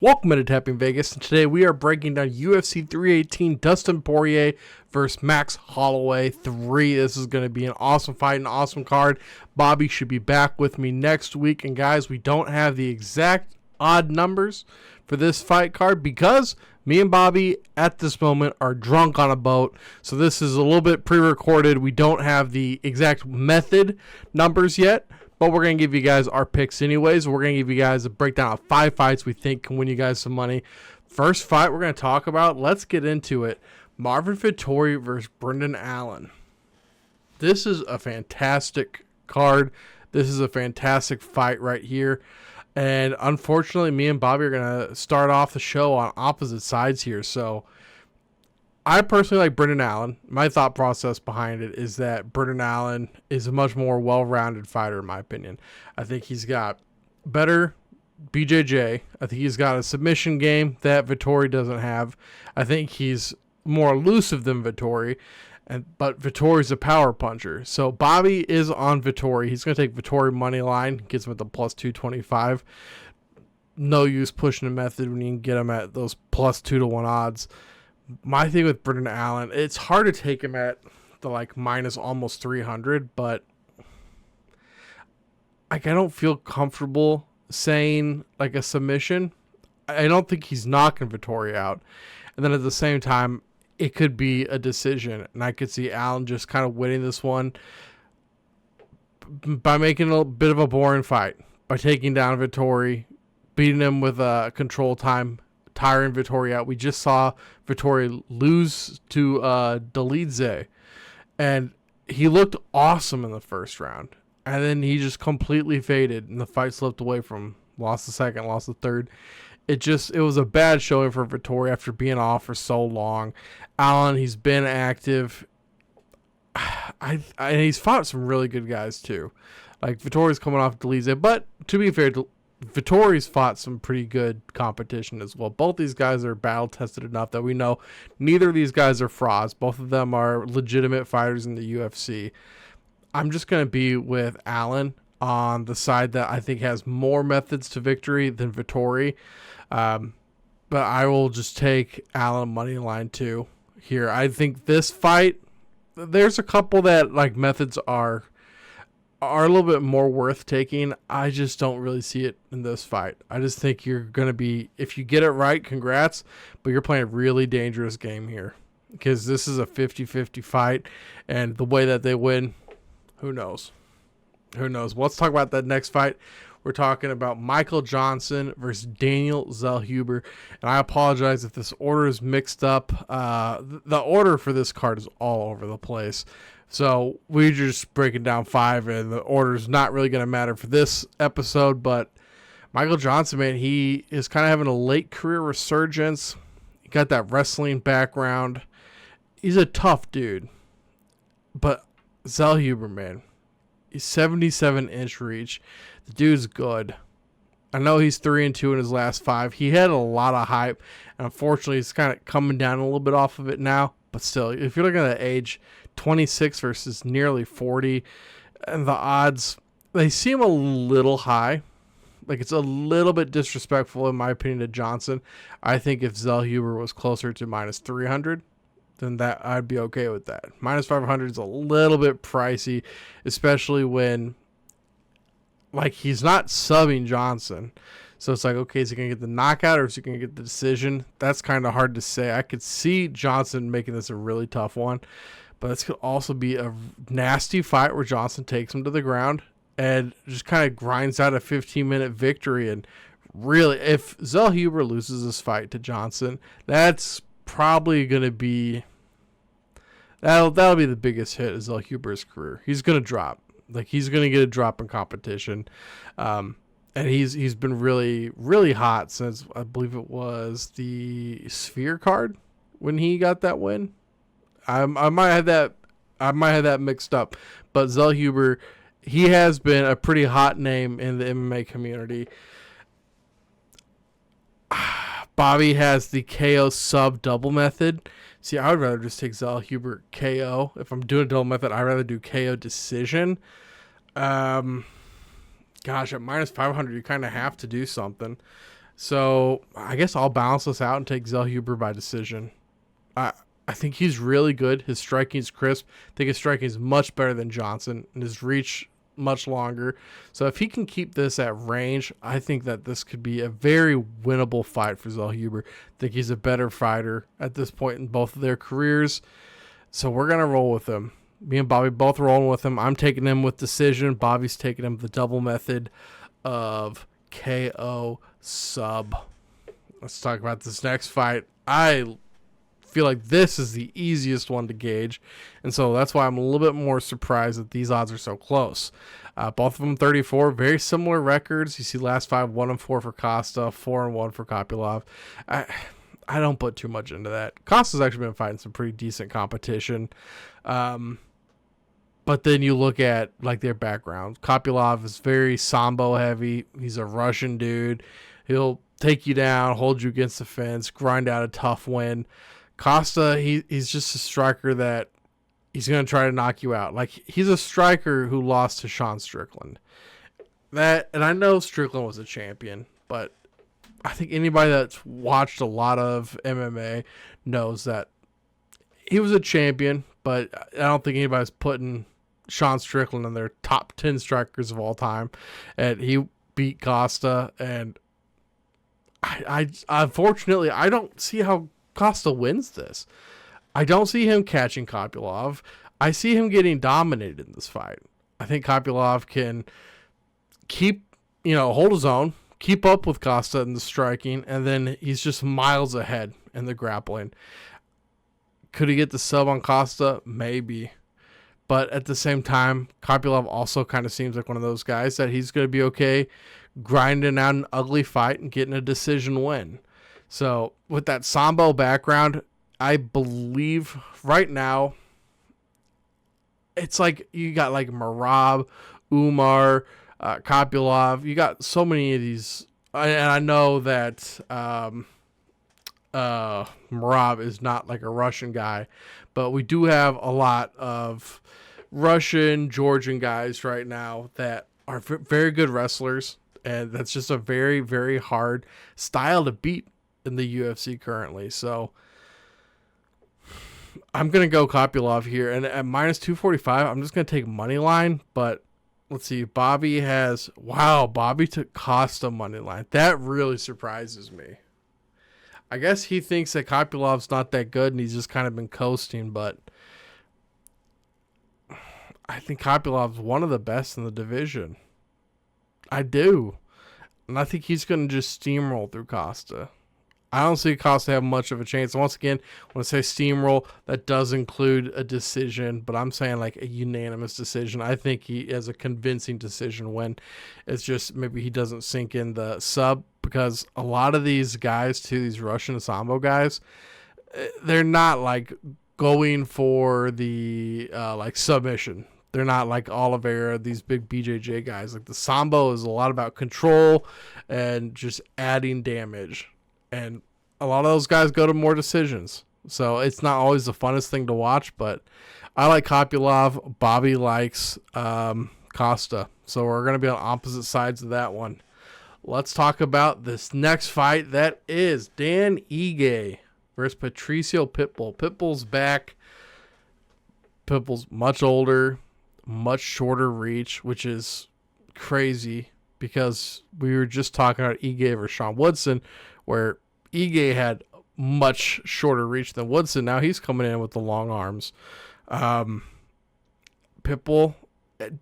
Welcome to Tapping Vegas, and today we are breaking down UFC 318 Dustin Poirier versus Max Holloway 3. This is going to be an awesome fight, an awesome card. Bobby should be back with me next week, and guys, we don't have the exact odd numbers for this fight card because me and Bobby at this moment are drunk on a boat, so this is a little bit pre-recorded. We don't have the exact method numbers yet, but we're going to give you guys our picks anyways. We're going to give you guys a breakdown of 5 fights we think can win you guys some money. First fight we're going to talk about, let's get into it. Marvin Vettori versus Brendan Allen. This is a fantastic card. This is a fantastic fight right here. And unfortunately, me and Bobby are going to start off the show on opposite sides here. So I personally like Brendan Allen. My thought process behind it is that Brendan Allen is a much more well-rounded fighter, in my opinion. I think he's got better BJJ. I think he's got a submission game that Vettori doesn't have. I think he's more elusive than Vettori, but Vittori's a power puncher. So Bobby is on Vettori. He's going to take Vettori money line, gets him at the plus 225. No use pushing a method when you can get him at those plus 2-1 odds. My thing with Brendan Allen, it's hard to take him at the minus almost 300, but I don't feel comfortable saying a submission. I don't think he's knocking Vettori out. And then at the same time, it could be a decision, and I could see Allen just kind of winning this one by making a bit of a boring fight, by taking down Vettori, beating him with a control time, tiring Vettori out. We just saw Vettori lose to Viddyoze, and he looked awesome in the first round, and then he just completely faded, and the fight slipped away from him. Lost the second, lost the third. It was a bad showing for Vettori after being off for so long. Allen, he's been active. He's fought some really good guys too. Vettori's coming off Viddyoze, but to be fair, Vettori's fought some pretty good competition as well. Both these guys are battle tested enough that we know neither of these guys are frauds. Both of them are legitimate fighters in the UFC. I'm just going to be with Allen on the side that I think has more methods to victory than Vettori. But I will just take Allen money line too here. I think this fight, there's a couple that methods are a little bit more worth taking. I just don't really see it in this fight. I just think you're going to be, if you get it right, congrats, but you're playing a really dangerous game here because this is a 50-50 fight, and the way that they win, who knows? Who knows? Let's talk about that next fight. We're talking about Michael Johnson versus Daniel Zellhuber. And I apologize if this order is mixed up. The order for this card is all over the place. So we're just breaking down 5, and the order is not really going to matter for this episode. But Michael Johnson, man, he is kind of having a late career resurgence. He got that wrestling background. He's a tough dude. But Zellhuber, man, he's 77-inch reach. The dude's good. I know he's 3-2 in his last 5. He had a lot of hype, and unfortunately, he's kind of coming down a little bit off of it now. But still, if you're looking at the age, 26 versus nearly 40, and the odds, they seem a little high. It's a little bit disrespectful, in my opinion, to Johnson. I think if Zellhuber was closer to minus 300, then that I'd be okay with that. Minus 500 is a little bit pricey, especially when he's not subbing Johnson. So it's okay, is he going to get the knockout or is he going to get the decision? That's kind of hard to say. I could see Johnson making this a really tough one, but this could also be a nasty fight where Johnson takes him to the ground and just kind of grinds out a 15-minute victory. And really, if Zellhuber loses this fight to Johnson, that's probably going to be that'll be the biggest hit of Zellhuber's career. He's going to drop. He's going to get a drop in competition. And he's been really, really hot since I believe it was the Sphere card when he got that win. I might have that mixed up, but Zellhuber, he has been a pretty hot name in the MMA community. Bobby has the KO sub double method. See, I would rather just take Zellhuber KO. If I'm doing a double method, I'd rather do KO decision. Gosh, at minus 500, you kind of have to do something. So I guess I'll balance this out and take Zellhuber by decision. I I think he's really good. His striking is crisp. I think his striking is much better than Johnson, and his reach much longer. So if he can keep this at range, I think that this could be a very winnable fight for Zellhuber. I think he's a better fighter at this point in both of their careers. So we're gonna roll with him. Me and Bobby both rolling with him. I'm taking him with decision. Bobby's taking him the double method of KO sub. Let's talk about this next fight. I feel like this is the easiest one to gauge, and so that's why I'm a little bit more surprised that these odds are so close. Both of them 34, very similar records. You see last five, 1-4 for Costa, 4-1 for Kopylov. I don't put too much into that. Costa's actually been fighting some pretty decent competition. But then you look at like their background. Kopylov is very sambo heavy. He's a Russian dude. He'll take you down, hold you against the fence, grind out a tough win. Costa, he's just a striker that he's going to try to knock you out. Like, he's a striker who lost to Sean Strickland. And I know Strickland was a champion, but I think anybody that's watched a lot of MMA knows that he was a champion, but I don't think anybody's putting Sean Strickland in their top 10 strikers of all time. And he beat Costa, and I unfortunately, I don't see how Costa wins this. I don't see him catching Kopylov. I see him getting dominated in this fight. I think Kopylov can hold his own, keep up with Costa in the striking, and then he's just miles ahead in the grappling. Could he get the sub on Costa? Maybe. But at the same time, Kopylov also kind of seems like one of those guys that he's going to be okay grinding out an ugly fight and getting a decision win. So with that Sambo background, I believe right now it's like you got like Merab, Umar, Kopylov. You got so many of these. And I know that Merab is not like a Russian guy, but we do have a lot of Russian, Georgian guys right now that are very good wrestlers, and that's just a very, very hard style to beat in the UFC currently. So I'm going to go Kopylov here, and at minus 245, I'm just going to take money line, but let's see. Bobby took Costa money line. That really surprises me. I guess he thinks that Kopylov's not that good and he's just kind of been coasting, but I think Kopylov's one of the best in the division. I do. And I think he's going to just steamroll through Costa. I don't see Costa have much of a chance. Once again, when I say steamroll, that does include a decision, but I'm saying like a unanimous decision. I think he has a convincing decision win. It's just maybe he doesn't sink in the sub, because a lot of these guys, too, these Russian Sambo guys, they're not like going for the like submission. They're not like Oliveira, these big BJJ guys. Like the Sambo is a lot about control and just adding damage. And a lot of those guys go to more decisions. So it's not always the funnest thing to watch, but I like Kopylov. Bobby likes Costa. So we're going to be on opposite sides of that one. Let's talk about this next fight. That is Dan Ige versus Patricio Pitbull. Pitbull's back. Pitbull's much older, much shorter reach, which is crazy because we were just talking about Ige versus Sean Woodson, where Ige had much shorter reach than Woodson. Now he's coming in with the long arms. Pitbull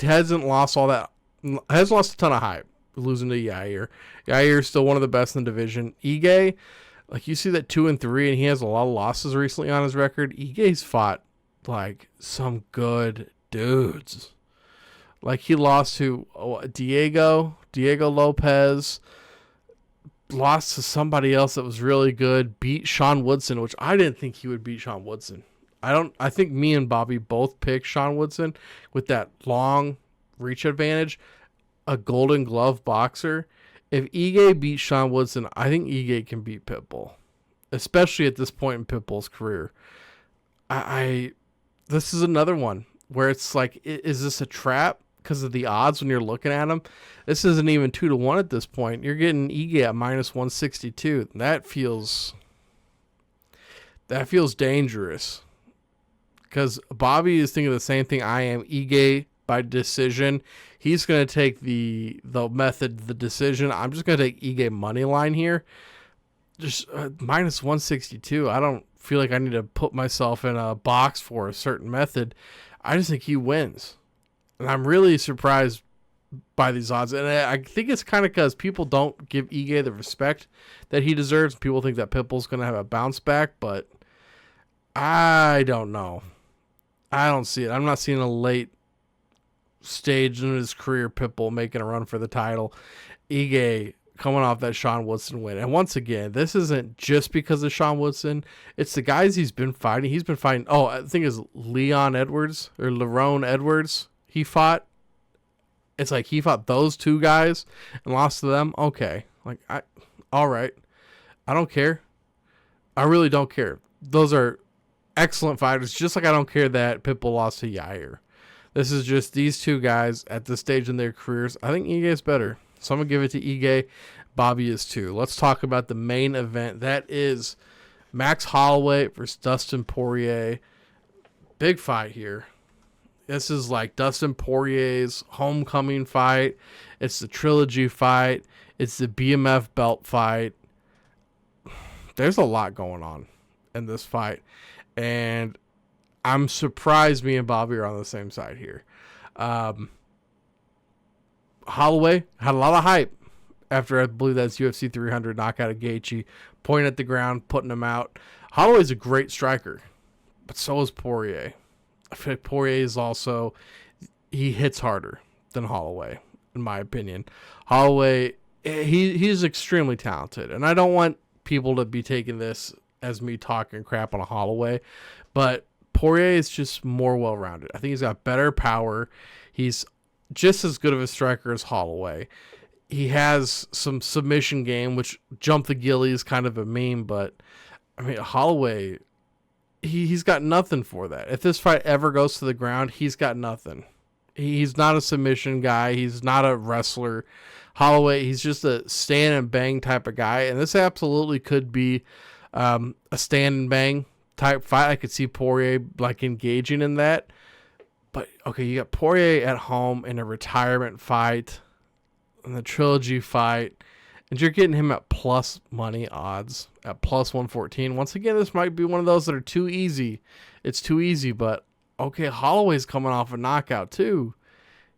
hasn't lost a ton of hype, losing to Yair. Yair is still one of the best in the division. Ige, like you see that 2-3, and he has a lot of losses recently on his record. Ige's fought like some good dudes. Like he lost to Diego Lopez, lost to somebody else that was really good, beat Sean Woodson, which I didn't think he would beat Sean Woodson. I think me and Bobby both picked Sean Woodson with that long reach advantage, a Golden Glove boxer. If Ige beats Sean Woodson, I think Ige can beat Pitbull, especially at this point in Pitbull's career. This is another one where it's like, is this a trap? because of the odds when you're looking at them. This isn't even 2-1 at this point. You're getting Ige at -162. That feels dangerous, because Bobby is thinking the same thing I am. Ige by decision. He's going to take the method, the decision. I'm just going to take Ige money line here. Just -162. I don't feel like I need to put myself in a box for a certain method. I just think he wins. And I'm really surprised by these odds. And I think it's kind of because people don't give Ige the respect that he deserves. People think that Pitbull's going to have a bounce back, but I don't know. I don't see it. I'm not seeing a late stage in his career Pitbull making a run for the title. Ige coming off that Sean Woodson win. And once again, this isn't just because of Sean Woodson. It's the guys he's been fighting. He's been fighting, I think it's Lerone Edwards he fought. It's like he fought those two guys and lost to them. Okay. Like, all right. I don't care. I really don't care. Those are excellent fighters, just like I don't care that Pitbull lost to Yair. This is just these two guys at this stage in their careers. I think Ige is better. So I'm going to give it to Ige. Bobby is too. Let's talk about the main event. That is Max Holloway versus Dustin Poirier. Big fight here. This is like Dustin Poirier's homecoming fight. It's the trilogy fight. It's the BMF belt fight. There's a lot going on in this fight. And I'm surprised me and Bobby are on the same side here. Holloway had a lot of hype after, I believe that's UFC 300 knockout of Gaethje, pointing at the ground, putting him out. Holloway's a great striker, but so is Poirier. I feel like Poirier is also, he hits harder than Holloway, in my opinion. Holloway, he's extremely talented, and I don't want people to be taking this as me talking crap on a Holloway, but Poirier is just more well-rounded. I think he's got better power. He's just as good of a striker as Holloway. He has some submission game, which jump the ghillie is kind of a meme, but I mean, Holloway, he's got nothing for that. If this fight ever goes to the ground, he's got nothing. He's not a submission guy. He's not a wrestler. Holloway, he's just a stand and bang type of guy, and this absolutely could be a stand and bang type fight. I could see Poirier like engaging in that. But okay, you got Poirier at home in a retirement fight, in the trilogy fight, and you're getting him at plus money odds at +114. Once again, this might be one of those that are too easy. It's too easy, but okay, Holloway's coming off a knockout too.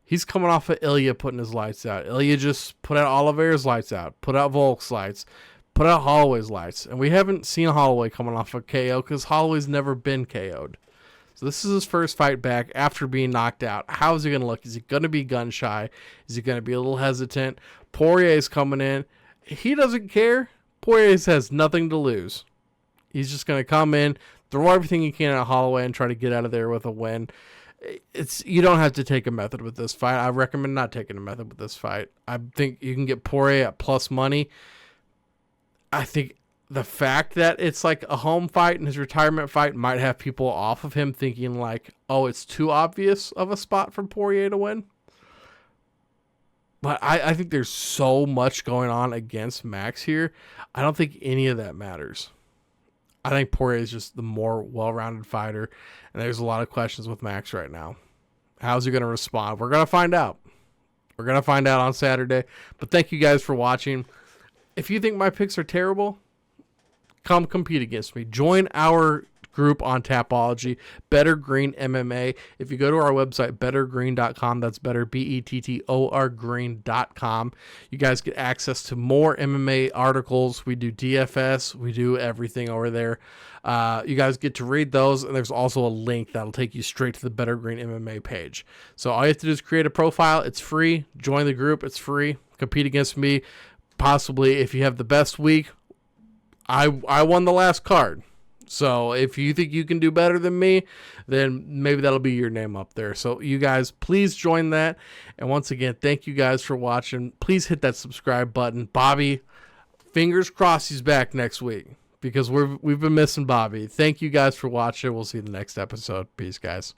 He's coming off of Ilya putting his lights out. Ilya just put out Oliveira's lights out, put out Volk's lights, put out Holloway's lights. And we haven't seen Holloway coming off a KO because Holloway's never been KO'd. So this is his first fight back after being knocked out. How is he going to look? Is he going to be gun shy? Is he going to be a little hesitant? Poirier's coming in. He doesn't care. Poirier has nothing to lose. He's just going to come in, throw everything he can at Holloway, and try to get out of there with a win. You don't have to take a method with this fight. I recommend not taking a method with this fight. I think you can get Poirier at plus money. I think the fact that it's like a home fight and his retirement fight might have people off of him thinking like, oh, it's too obvious of a spot for Poirier to win. But I think there's so much going on against Max here. I don't think any of that matters. I think Poirier is just the more well-rounded fighter, and there's a lot of questions with Max right now. How's he going to respond? We're going to find out. We're going to find out on Saturday. But thank you guys for watching. If you think my picks are terrible, come compete against me. Join our group on Tapology, Better Green MMA. If you go to our website, bettergreen.com, that's better, BETTOR green.com, you guys get access to more MMA articles. We do DFS. We do everything over there. You guys get to read those, and there's also a link that'll take you straight to the Better Green MMA page. So all you have to do is create a profile. It's free. Join the group. It's free. Compete against me. Possibly, if you have the best week, I won the last card. So if you think you can do better than me, then maybe that'll be your name up there. So you guys, please join that. And once again, thank you guys for watching. Please hit that subscribe button. Bobby, fingers crossed he's back next week because we've been missing Bobby. Thank you guys for watching. We'll see you in the next episode. Peace, guys.